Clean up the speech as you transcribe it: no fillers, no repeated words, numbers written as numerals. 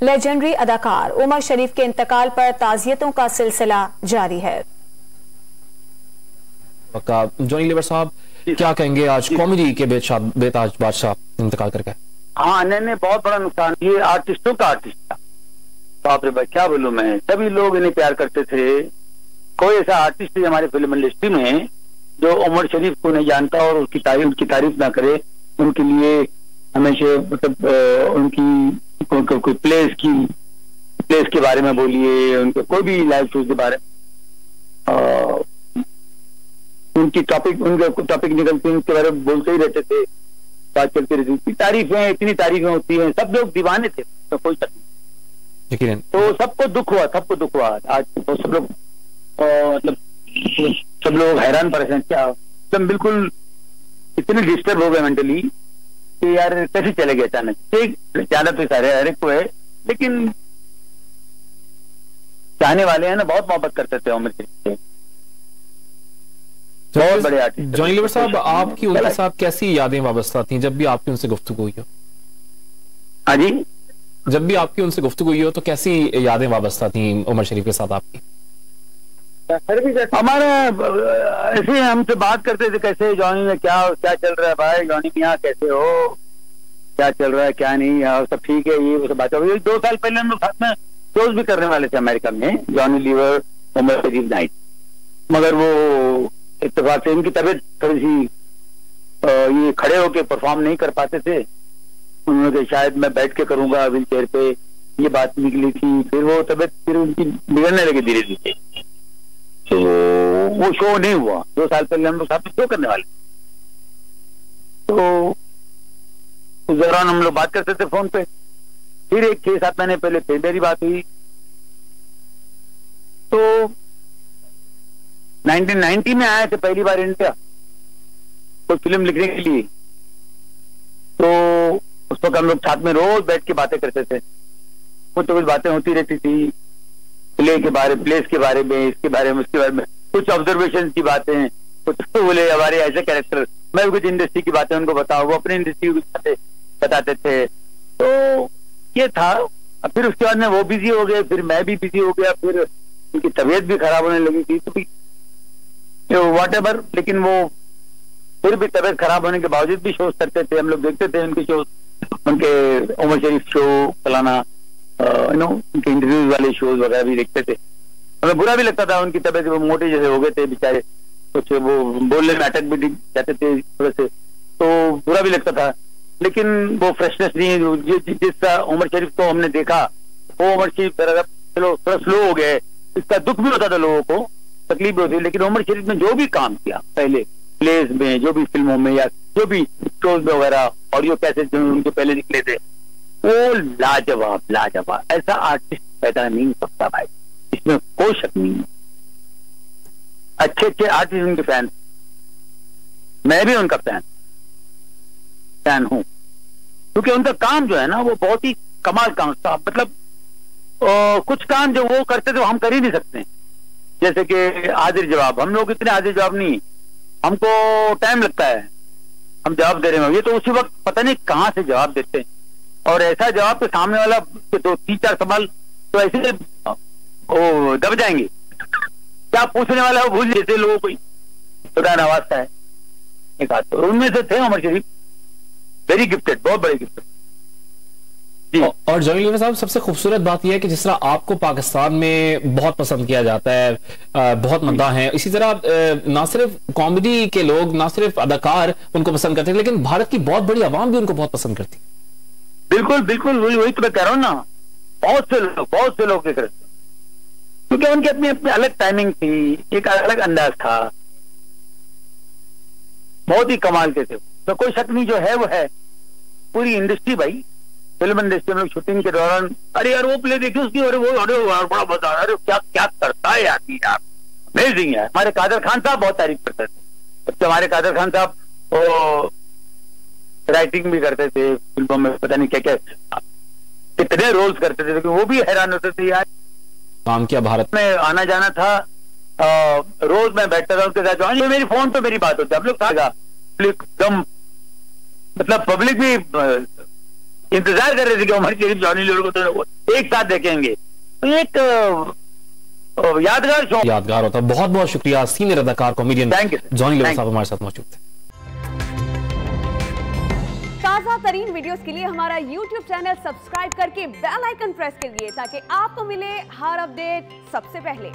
Legendary अदाकार उमर शरीफ के इंतकाल पर ताज़ियतों का सिलसिला जारी है। जॉनी लीवर साहब, क्या कहेंगे, आज कॉमेडी के बेताज बादशाह इंतकाल करके? हाँ, नहीं, बहुत बड़ा नुकसान। ये आर्टिस्टों का आर्टिस्ट था, बाप रे बाप, क्या बोलूं मैं। सभी लोग इन्हें प्यार करते थे। कोई ऐसा आर्टिस्ट है हमारे फिल्म इंडस्ट्री में जो उमर शरीफ को नहीं जानता और उसकी तारीफ ना करे। उनके लिए हमेशा मतलब उनकी प्लेस के बारे में बोलिए, उनके कोई भी लाइव शो के बारे में, उनके टॉपिक निकलते हैं, उनके बारे में बोलते ही रहते थे, बात चलती रहती थी। तारीफें, इतनी तारीफें होती हैं, सब लोग दीवाने थे, तो कोई शक नहीं। तो सबको दुख हुआ आज। तो सब लोग मतलब सब लोग हैरान परेशान, क्या एकदम बिल्कुल इतने डिस्टर्ब हो गए मेंटली कि यार कैसे चले गए अचानक। ज्यादा तो सारे हर एक को है, लेकिन चाहने वाले हैं ना, बहुत मोहब्बत करते थे उमर शरीफ से, बहुत बड़े आर्टिस्ट। जॉनी लीवर साहब, आपकी उनके साथ कैसी यादें वाबस्ता थी जब भी आपकी उनसे गुफ्तगू हुई हो? हाँ जी, जब भी आपकी उनसे गुफ्तगू हुई हो तो कैसी यादें वाबस्ता थी उमर शरीफ के साथ आपकी? हमारे ऐसे हमसे बात करते थे, कैसे जॉनी में क्या चल रहा है भाई, जॉनी मियाँ कैसे हो, क्या चल रहा है क्या नहीं, और सब ठीक है, ये वो सब बात। 2 साल पहले हम लोग साथ में शोज भी करने वाले थे अमेरिका में, जॉनी लीवर उमर शरीफ नाइट, मगर वो इत्तेफाक से इनकी तबीयत थोड़ी सी ये खड़े होके परफॉर्म नहीं कर पाते थे। उन्होंने कहा शायद मैं बैठ के करूंगा व्हील चेयर पे, ये बात निकली थी। फिर वो तबीयत फिर उनकी बिगड़ने लगी धीरे धीरे, तो वो शो नहीं हुआ। 2 साल पहले हम लोग साथ में शो करने वाले, तो उस दौरान हम लोग बात करते थे फोन पे। फिर 6-7 महीने पहले फिर मेरी बात हुई, तो 1990 में आए थे पहली बार इंडिया कोई फिल्म लिखने के लिए। तो उस वक्त हम लोग साथ में रोज बैठ के बातें करते थे, कुछ बातें होती रहती थी, प्लेस के बारे में, इसके बारे में, उसके बारे में, कुछ ऑब्जर्वेशन की बातें, कुछ तो बोले हमारे ऐसे कैरेक्टर, मैं कुछ इंडस्ट्री की बातें उनको बताऊं, वो अपनी इंडस्ट्री की बातें बताते थे। तो ये था। फिर उसके बाद में वो बिजी हो गए, फिर मैं भी बिजी हो गया, फिर उनकी तबीयत भी खराब होने लगी थी, तो वॉट एवर। लेकिन वो फिर भी तबीयत खराब होने के बावजूद भी शोज करते थे, हम लोग देखते थे उनके शोज, उनके उमर शरीफ शो फलाना, उनके इंटरव्यूज वाले शोज वगैरह भी देखते थे। हमें बुरा भी लगता था, उनकी तबीयत वो मोटे जैसे हो गए थे बेचारे, कुछ वो बोलने में अटक भी जाते थे थोड़े से, तो बुरा भी लगता था। लेकिन वो फ्रेशनेस नहीं, जिस उमर शरीफ को हमने देखा, वो उमर शरीफ चलो थोड़ा स्लो हो गए, इसका दुख भी होता था लोगों को, तकलीफ भी होती। लेकिन उमर शरीफ ने जो भी काम किया पहले प्लेस में, जो भी फिल्मों में या जो भी शोज में वगैरह, ऑडियो कैसेट जो उनके पहले निकले थे, वो लाजवाब। ऐसा आर्टिस्ट पैदा नहीं हो सकता भाई, इसमें कोई शक नहीं है। अच्छे आर्टिस्ट उनके फैन, मैं भी उनका फैन हूं, क्योंकि उनका काम जो है ना वो बहुत ही कमाल काम था। मतलब कुछ काम जो वो करते थे वो हम कर ही नहीं सकते, जैसे कि हाजिर जवाब। हम लोग इतने हाजिर जवाब नहीं, हमको टाइम लगता है, हम जवाब दे रहे हैं, ये तो उसी वक्त पता नहीं कहां से जवाब देते हैं, और ऐसा जवाब के सामने वाला 2-3-4 सवाल तो ऐसे वो दब जाएंगे, क्या पूछने वाला है वो भूल देते लोगों को ही। तो नवाज है एक आध, तो उनमें से थे उमर शरीफ, वेरी गिफ्टेड, बहुत बड़े गिफ्टेड। और जॉनी लीवर साहब, सबसे खूबसूरत बात यह है कि जिस तरह आपको पाकिस्तान में बहुत पसंद किया जाता है, बहुत मद्दाह हैं, इसी तरह ना सिर्फ कॉमेडी के लोग, ना सिर्फ अदाकार उनको पसंद करते हैं, लेकिन भारत की बहुत बड़ी आवाम भी उनको बहुत पसंद करती है। बिल्कुल वही तो मैं कह रहा हूँ ना, बहुत से लोग देख रहे थे, क्योंकि उनकी अपनी अलग टाइमिंग थी, एक अलग अंदाज था, बहुत ही कमाल के थे। तो कोई शक नहीं, जो है वो है। पूरी इंडस्ट्री भाई, फिल्म इंडस्ट्री में शूटिंग के दौरान, अरे यार वो प्ले देखिए उसकी, अरे बड़ा मजा, अरे क्या करता है यार, अमेजिंग है। हमारे कादर खान साहब बहुत तारीफ करते थे, तो हमारे कादर खान साहब वो राइटिंग भी करते थे फिल्मों में, पता नहीं क्या कितने रोल्स करते थे, लेकिन वो भी हैरान होते थे यार। काम किया भारत में, आना जाना था, रोज मैं बैठता था उनके साथ, जो मेरी फोन पे मेरी बात होती है, हम लोग एकदम, मतलब पब्लिक भी इंतजार कर रहे थे कि उमर शरीफ जॉनी लीवर को तो एक साथ देखेंगे तो एक यादगार शो यादगार होता है। बहुत बहुत शुक्रिया सीनियर अदाकार comedian Thank you, sir. Johnny Lever Thank साहब हमारे साथ मौजूद थे। ताजा तरीन वीडियोस के लिए हमारा YouTube चैनल सब्सक्राइब करके बेल आइकन प्रेस करिए ताकि आपको मिले हर अपडेट सबसे पहले।